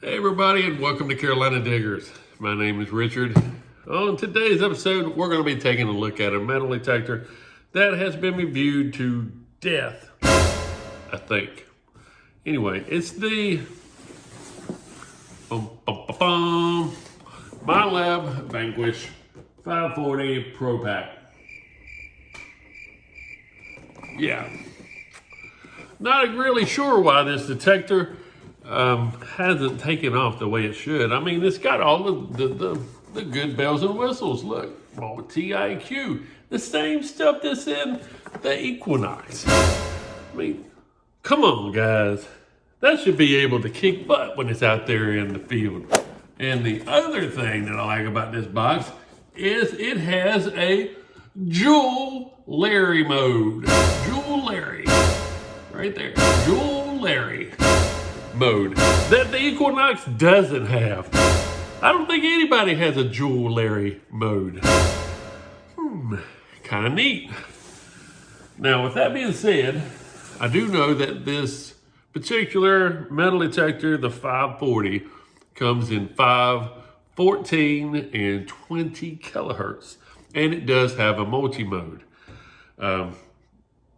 Hey everybody, and welcome to Carolina Diggers. My name is Richard. On today's episode, we're going to be taking a look at a metal detector that has been reviewed to death, I think. Anyway, it's the Minelab Vanquish 540 Pro Pack. Yeah. Not really sure why this detector hasn't taken off the way it should. I mean, it's got all the good bells and whistles. Look, multi-IQ, the same stuff that's in the Equinox. I mean, come on, guys. That should be able to kick butt when it's out there in the field. And the other thing that I like about this box is it has a Jewel Larry mode. Jewel Larry. Right there. Jewel Larry mode that the Equinox doesn't have. I don't think anybody has a Jewel Larry mode. Kind of neat. Now, with that being said, I do know that this particular metal detector, the 540, comes in 5, 14, and 20 kilohertz. And it does have a multi-mode,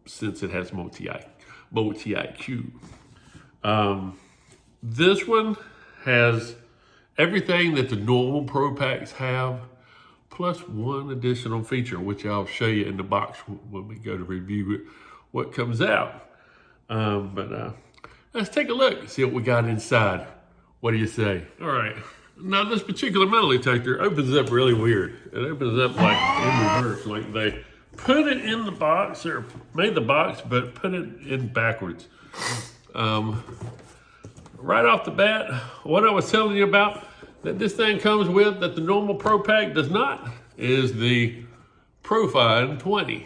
since it has multi-IQ. This one has everything that the normal Pro Packs have, plus one additional feature, which I'll show you in the box when we go to review it, what comes out. But let's take a look, see what we got inside. What do you say? All right. Now, this particular metal detector opens up really weird. It opens up like in reverse, like they put it in the box, or made the box, but put it in backwards. Right off the bat, what I was telling you about that this thing comes with that the normal Pro Pack does not is the Profine 20,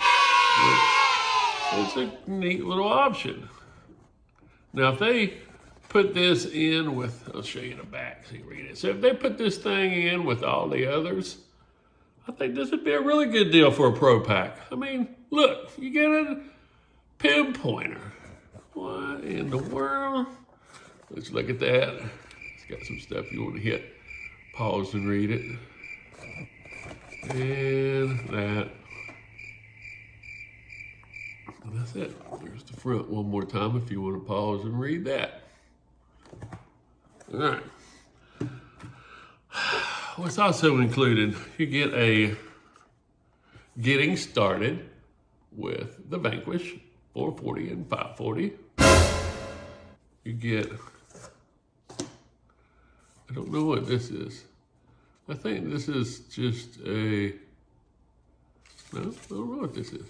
which is a neat little option. Now, if they put this in with, I'll show you the back so you can read it. So if they put this thing in with all the others, I think this would be a really good deal for a Pro Pack. I mean, look, you get a pinpointer. What in the world? Let's look at that. It's got some stuff you want to hit. Pause and read it. And that. And that's it. There's the front one more time if you want to pause and read that. All right. What's also included, you get a getting started with the Vanquish 440 and 540. You get, I don't know what this is. I think this is just a, no, I don't know what this is.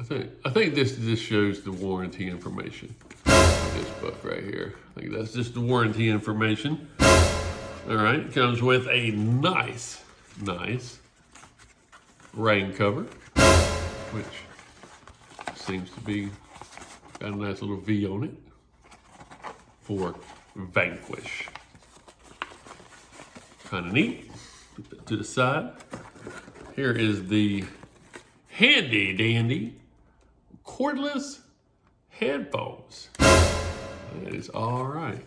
I think this just shows the warranty information. This book right here. I think that's just the warranty information. All right, it comes with a nice rain cover, which seems to be got a nice little V on it for Vanquish. Kind of neat. Put that to the side. Here is the handy dandy cordless headphones. That is all right.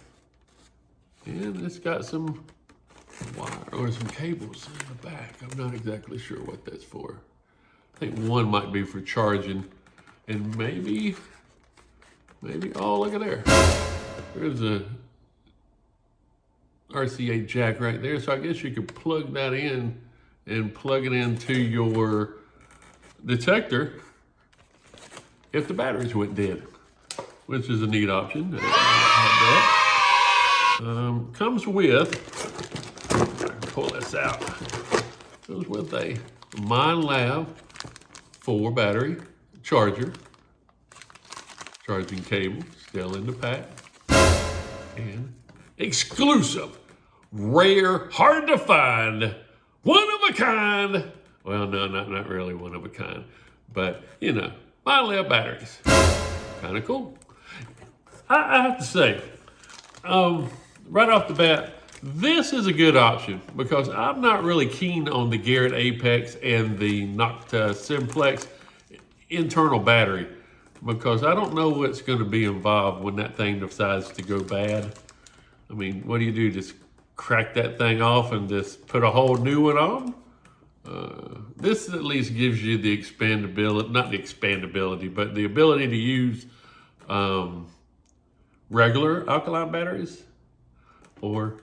And it's got some wire or some cables in the back. I'm not exactly sure what that's for. I think one might be for charging, and maybe, oh, look at there. There's a RCA jack right there. So I guess you could plug that in and plug it into your detector if the batteries went dead, which is a neat option. Comes with, pull this out, comes with a Minelab 4 battery charger, charging cable, still in the pack, and exclusive, rare, hard to find, one of a kind, well, no, not really one of a kind, but, you know, Minelab batteries. Kind of cool. I have to say, right off the bat, this is a good option because I'm not really keen on the Garrett Apex and the Nocta Simplex internal battery because I don't know what's going to be involved when that thing decides to go bad. I mean, what do you do? Just crack that thing off and just put a whole new one on? This at least gives you the expandability, not the expandability, but the ability to use regular alkaline batteries or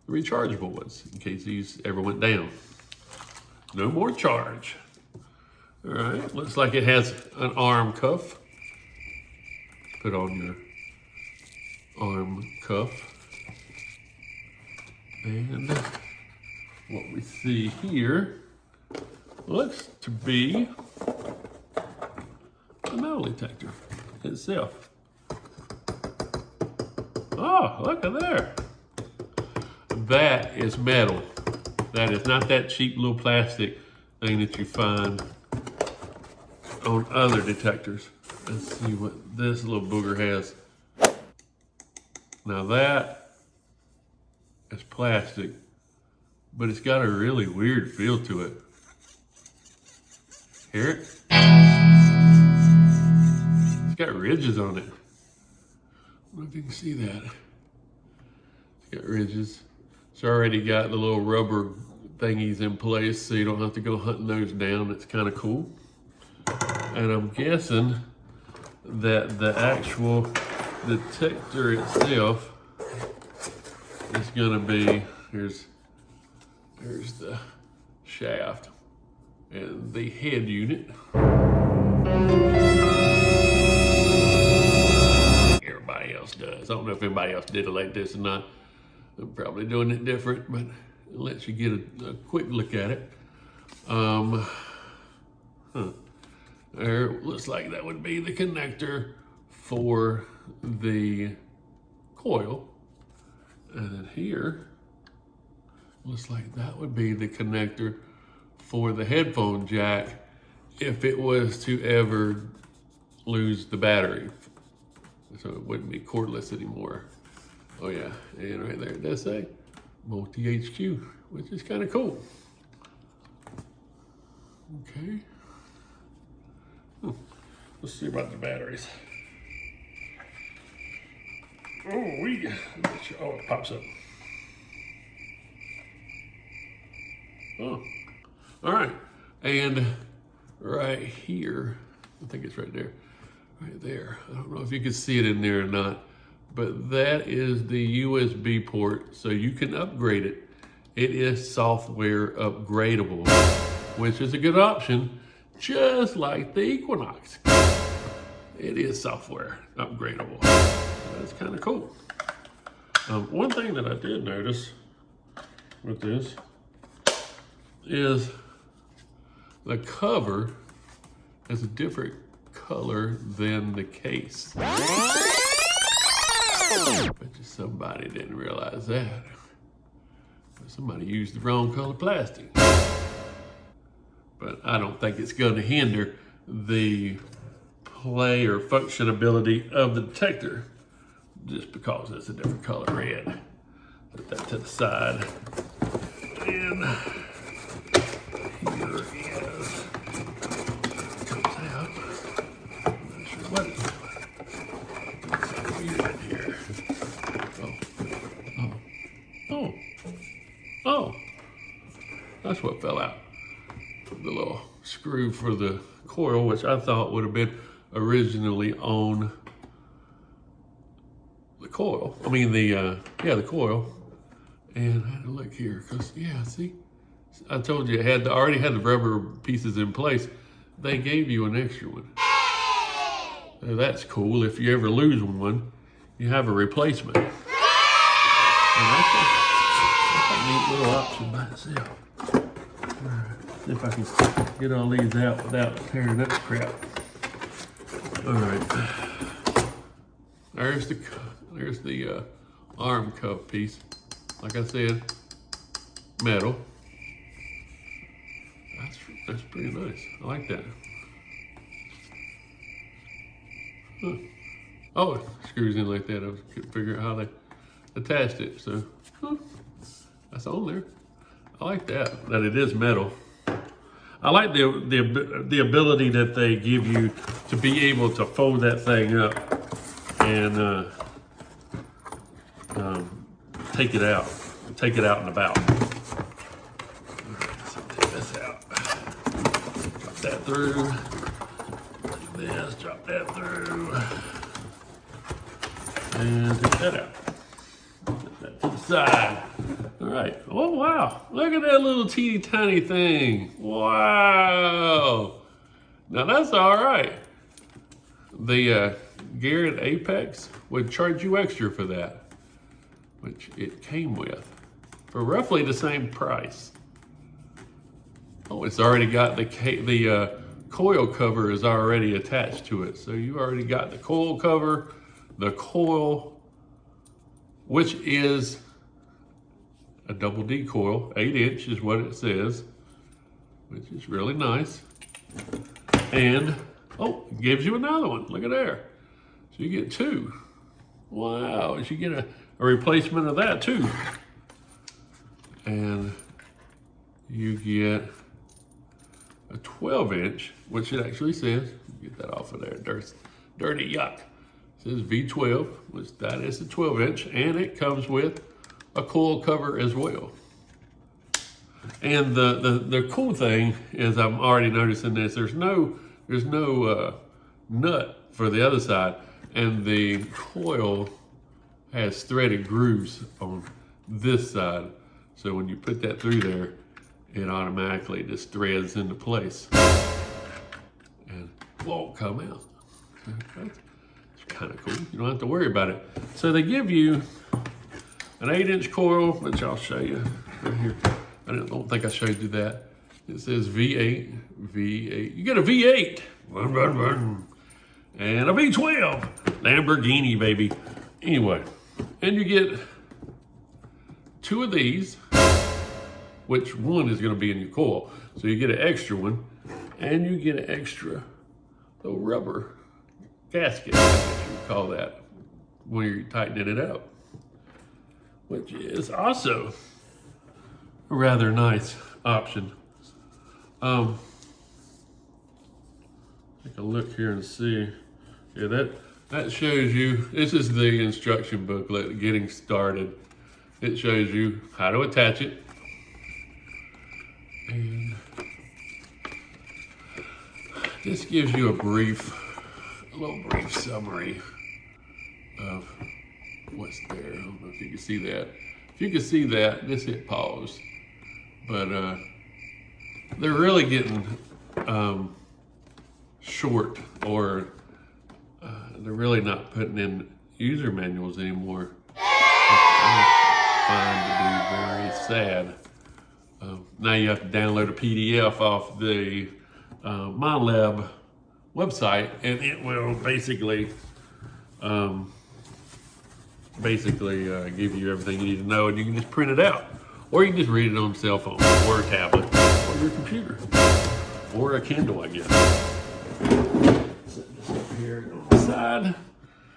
rechargeable ones in case these ever went down. No more charge. All right, looks like it has an arm cuff. Put on your arm cuff. And what we see here looks to be the metal detector itself. Oh, look at there. That is metal. That is not that cheap little plastic thing that you find on other detectors. Let's see what this little booger has. Now that is plastic, but it's got a really weird feel to it. Hear it? It's got ridges on it. I don't know if you can see that. It's got ridges. It's already got the little rubber thingies in place, so you don't have to go hunting those down. It's kind of cool. And I'm guessing that the actual detector itself is gonna be, here's the shaft and the head unit. Everybody else does. I don't know if anybody else did it like this or not. I'm probably doing it different, but it lets you get a quick look at it. There, looks like that would be the connector for the coil. And then here, looks like that would be the connector for the headphone jack if it was to ever lose the battery. So it wouldn't be cordless anymore. Oh yeah, and right there it does say multi-HQ, which is kind of cool. Okay. Let's see about the batteries. Oh, it pops up. Oh, all right. And right here, I think it's right there. Right there. I don't know if you can see it in there or not, but that is the USB port, so you can upgrade it. It is software upgradable, which is a good option, just like the Equinox. It is software upgradable. So that's kind of cool. One thing that I did notice with this is the cover is a different color than the case. Bet you somebody didn't realize that. Somebody used the wrong color plastic. But I don't think it's going to hinder the play or functionability of the detector just because it's a different color red. Put that to the side. And here is, comes out. I'm not sure what it's doing. It's weird in here. Oh, that's what fell out. The little screw for the coil, which I thought would have been originally on the coil. I mean the coil. And I had to look here, because see, I told you it already had the rubber pieces in place. They gave you an extra one. So that's cool. If you ever lose one, you have a replacement. And that's a neat little option by itself. All right, see if I can get all these out without tearing up crap. All right, there's the arm cuff piece. Like I said, metal. That's pretty nice. I like that. Huh. Oh, it screws in like that. I couldn't figure out how they attached it. So that's on there. I like that it is metal. I like the ability that they give you to be able to fold that thing up and take it out and about. All right, so take this out. Drop that through. Take this, drop that through. And take that out. Put that to the side. All right. Oh, wow. Look at that little teeny tiny thing. Wow. Now that's all right. The Garrett Apex would charge you extra for that, which it came with, for roughly the same price. Oh, it's already got the coil cover is already attached to it. So you already got the coil cover, the coil, which is a double D coil, 8-inch is what it says, which is really nice. And, oh, it gives you another one, look at there. So you get two. Wow, you get a replacement of that too. And you get a 12-inch, which it actually says, get that off of there, dirty yuck. It says V12, which that is a 12-inch, and it comes with a coil cover as well. And the cool thing is, I'm already noticing this, there's no nut for the other side, and the coil has threaded grooves on this side. So when you put that through there, it automatically just threads into place and won't come out. It's kind of cool. You don't have to worry about it. So they give you an 8-inch coil, which I'll show you right here. I don't think I showed you that. It says V8. You get a V8. And a V12. Lamborghini, baby. Anyway, and you get two of these, which one is going to be in your coil. So you get an extra one, and you get an extra little rubber gasket, I guess you would call that, when you're tightening it up, which is also a rather nice option. Take a look here and see. Yeah, that shows you, this is the instruction booklet, getting started. It shows you how to attach it. And this gives you a little brief summary of what's there. I don't know if you can see that. If you can see that, just hit pause. But they're really getting short, or they're really not putting in user manuals anymore, which I find to be very sad. Now you have to download a PDF off the Minelab website, and it will basically give you everything you need to know, and you can just print it out, or you can just read it on a cell phone or a tablet or your computer or a Kindle, I guess. Set this up here on the side.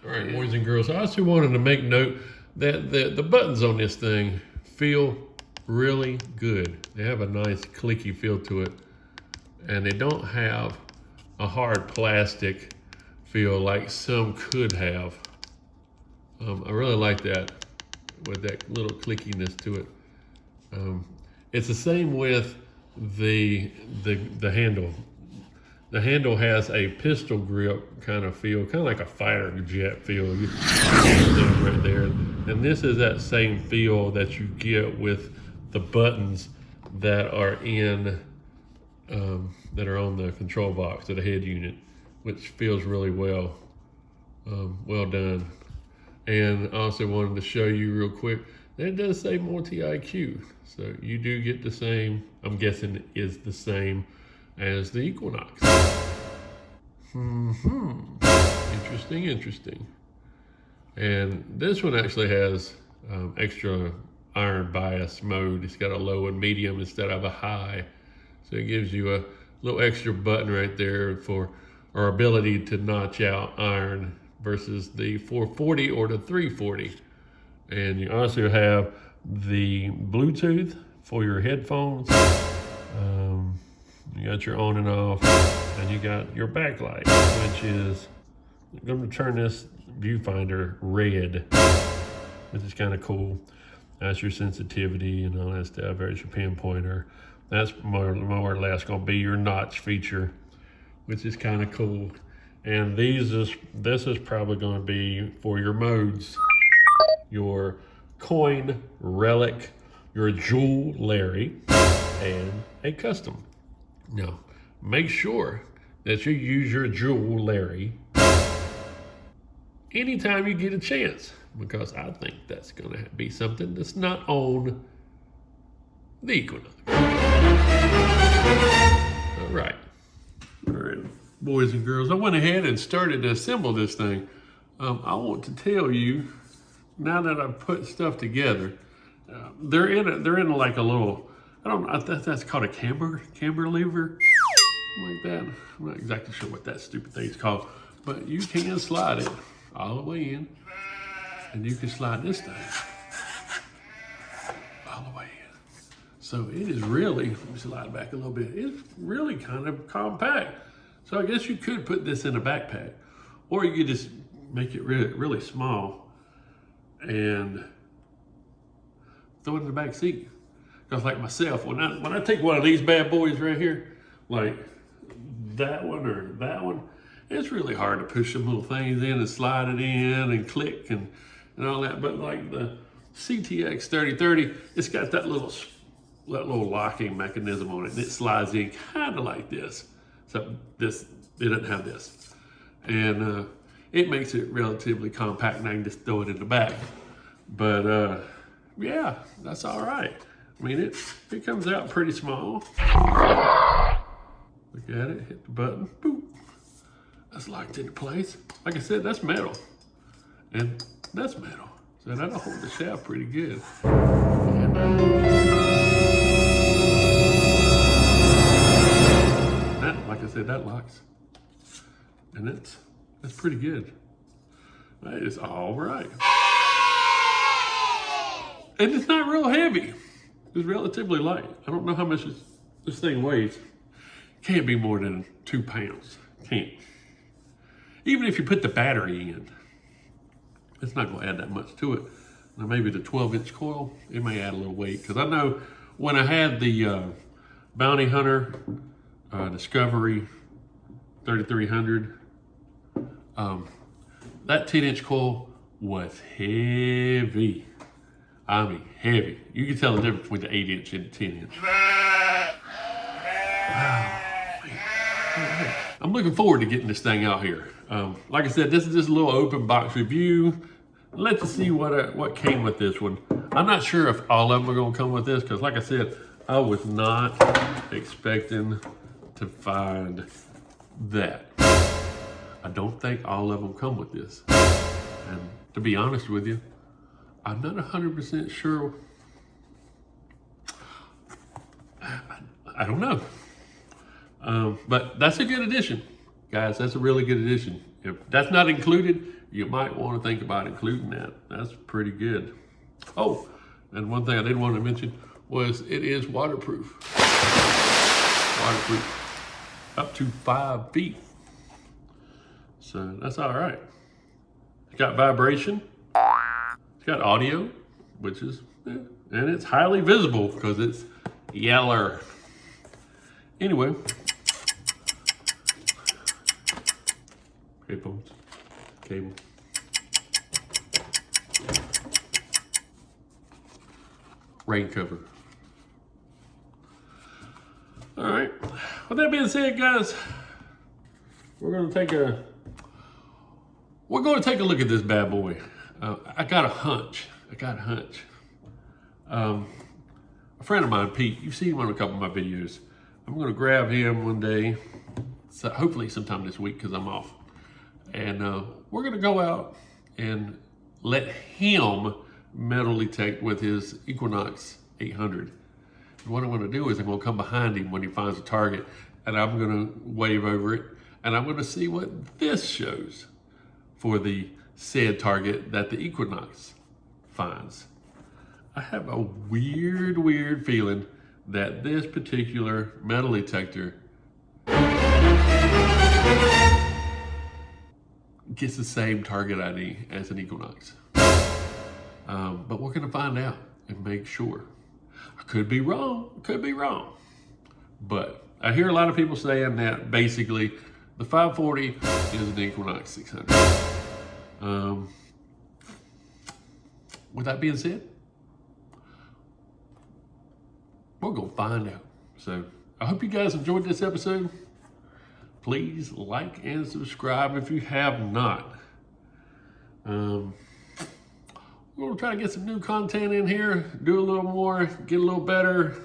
All right, boys and girls, I also wanted to make note that the buttons on this thing feel really good. They have a nice clicky feel to it, and they don't have a hard plastic feel like some could have. I really like that, with that little clickiness to it. It's the same with the handle. The handle has a pistol grip kind of feel, kind of like a fighter jet feel. You right there, and this is that same feel that you get with the buttons that are in that are on the control box of the head unit, which feels really well done. And I also wanted to show you real quick that it does say multi-IQ, so you do get the same. I'm guessing it is the same as the Equinox. Interesting. And this one actually has extra iron bias mode. It's got a low and medium instead of a high. So it gives you a little extra button right there for our ability to notch out iron versus the 440 or the 340. And you also have the Bluetooth for your headphones. You got your on and off, and you got your backlight, which is, I'm going to turn this viewfinder red, which is kind of cool. That's your sensitivity and all that stuff. There's your pinpointer. That's more or less going to be your notch feature, which is kind of cool. And this is probably going to be for your modes, your coin, relic, your jewelry, and a custom. Now, make sure that you use your jewelry anytime you get a chance, because I think that's going to be something that's not on the Equinox. All right, boys and girls, I went ahead and started to assemble this thing. I want to tell you, now that I've put stuff together, they're in like a little, I don't know, that's called a camber lever, like that. I'm not exactly sure what that stupid thing's called, but you can slide it all the way in, and you can slide this thing all the way in. So it is really, let me slide back a little bit, it's really kind of compact. So I guess you could put this in a backpack, or you could just make it really, really small and throw it in the back seat. Because like myself, when I take one of these bad boys right here, like that one or that one, it's really hard to push some little things in and slide it in and click and all that. But like the CTX 3030, it's got that little locking mechanism on it, and it slides in kind of like this. So this, it doesn't have this. And it makes it relatively compact, and I can just throw it in the back. But yeah, that's all right. I mean, it comes out pretty small. Look at it, hit the button, boop. That's locked into place. Like I said, that's metal. And that's metal. So that'll hold the shaft pretty good. And, that, like I said, that locks. And that's pretty good. That is all right. And it's not real heavy. It's relatively light. I don't know how much this thing weighs. Can't be more than 2 pounds. Can't. Even if you put the battery in, it's not going to add that much to it. Now maybe the 12-inch coil, it may add a little weight. Because I know when I had the Bounty Hunter Discovery 3300, that 10-inch coil was heavy. I mean, heavy. You can tell the difference between the 8-inch and the 10-inch. I'm looking forward to getting this thing out here. Like I said, this is just a little open box review. Let's see what came with this one. I'm not sure if all of them are going to come with this, because like I said, I was not expecting to find that. I don't think all of them come with this. And to be honest with you, I'm not 100% sure. I don't know. But that's a good addition. Guys, that's a really good addition. If that's not included, you might want to think about including that. That's pretty good. Oh, and one thing I did want to mention was it is waterproof. Waterproof up to 5 feet. So that's all right. It's got vibration. It's got audio, which is, and it's highly visible because it's yeller. Anyway, headphones, cable, rain cover. All right. With that being said, guys, we're going to take a look at this bad boy. I got a hunch. A friend of mine, Pete, you've seen him on a couple of my videos. I'm going to grab him one day, so hopefully sometime this week because I'm off. And we're going to go out and let him metal detect with his Equinox 800. And what I'm going to do is I'm going to come behind him when he finds a target, and I'm going to wave over it, and I'm going to see what this shows for the said target that the Equinox finds. I have a weird feeling that this particular metal detector gets the same target ID as an Equinox. But we're gonna find out. and make sure. I could be wrong, but I hear a lot of people saying that basically the 540 is an Equinox 600. With that being said, we're gonna find out. So I hope you guys enjoyed this episode. Please like and subscribe if you have not. We're gonna try to get some new content in here, do a little more, get a little better.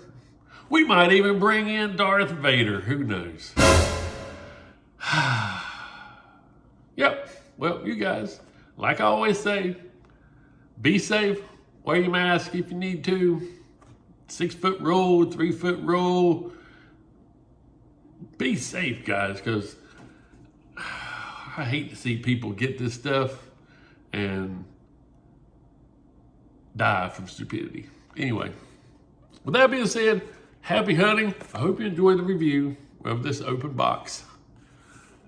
We might even bring in Darth Vader, who knows? Yep, well, you guys, like I always say, be safe, wear your mask if you need to, 6-foot rule, 3-foot rule. Be safe, guys, because I hate to see people get this stuff and die from stupidity. Anyway, with that being said, happy hunting. I hope you enjoyed the review of this open box.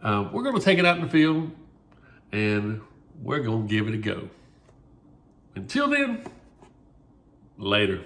We're going to take it out in the field and we're going to give it a go. Until then, later.